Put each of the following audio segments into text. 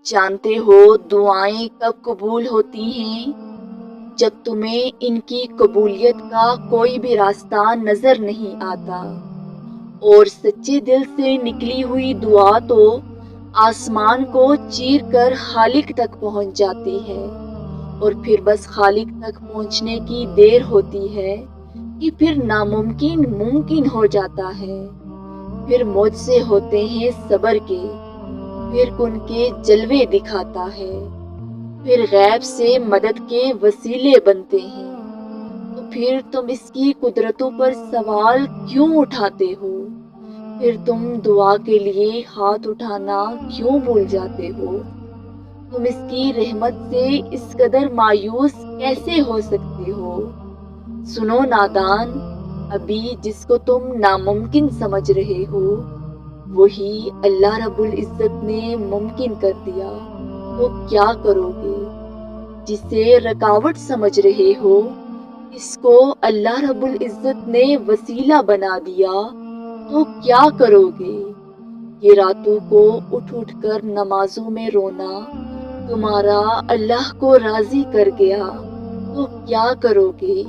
جانتے ہو دعائیں کب قبول ہوتی ہیں؟ جب تمہیں ان کی قبولیت کا کوئی بھی راستہ نظر نہیں آتا، اور سچے دل سے نکلی ہوئی دعا تو آسمان کو چیر کر خالق تک پہنچ جاتی ہے، اور پھر بس خالق تک پہنچنے کی دیر ہوتی ہے کہ پھر ناممکن ممکن ہو جاتا ہے۔ پھر معجزے ہوتے ہیں صبر کے، پھر ان کے جلوے دکھاتا ہے، پھر غیب سے مدد کے وسیلے بنتے ہیں۔ تو پھر تم اس کی قدرتوں پر سوال کیوں اٹھاتے ہو؟ پھر تم دعا کے لیے ہاتھ اٹھانا کیوں بھول جاتے ہو؟ تم اس کی رحمت سے اس قدر مایوس کیسے ہو سکتے ہو؟ سنو نادان، ابھی جس کو تم ناممکن سمجھ رہے ہو وہی اللہ رب العزت نے ممکن کر دیا، تو کیا کرو گے؟ جسے رکاوٹ سمجھ رہے ہو اس کو اللہ رب العزت نے وسیلہ بنا دیا، تو کیا کرو گے؟ یہ راتوں کو اٹھ اٹھ کر نمازوں میں رونا تمہارا اللہ کو راضی کر گیا، تو کیا کرو گے؟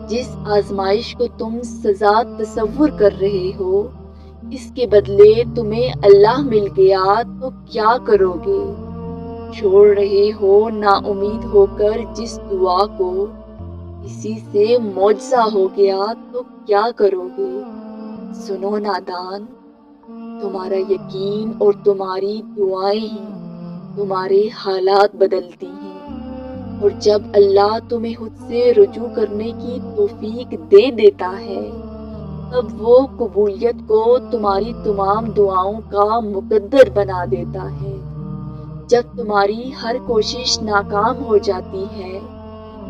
جس آزمائش کو تم سزا تصور کر رہے ہو اس کے بدلے تمہیں اللہ مل گیا، تو کیا کرو گے؟ چھوڑ رہے ہو نا امید ہو کر جس دعا کو، اسی سے معجزہ ہو گیا، تو کیا کرو گے؟ سنو نادان، تمہارا یقین اور تمہاری دعائیں ہی تمہارے حالات بدلتی ہیں، اور جب اللہ تمہیں خود سے رجوع کرنے کی توفیق دے دیتا ہے تب وہ قبولیت کو تمہاری تمام دعاؤں کا مقدر بنا دیتا ہے۔ جب تمہاری ہر کوشش ناکام ہو جاتی ہے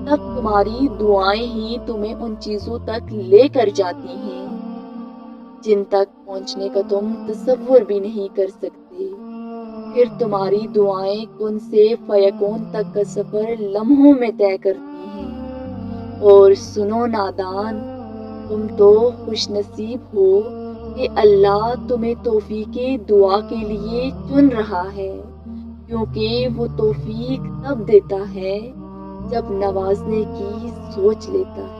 تب تمہاری دعائیں ہی تمہیں ان چیزوں تک لے کر جاتی ہیں جن تک پہنچنے کا تم تصور بھی نہیں کر سکتے۔ پھر تمہاری دعائیں کن سے فیکون تک کا سفر لمحوں میں طے کرتی ہیں۔ اور سنو نادان، تم تو خوش نصیب ہو کہ اللہ تمہیں توفیق دعا کے لیے چن رہا ہے، کیونکہ وہ توفیق تب دیتا ہے جب نوازنے کی سوچ لیتا ہے۔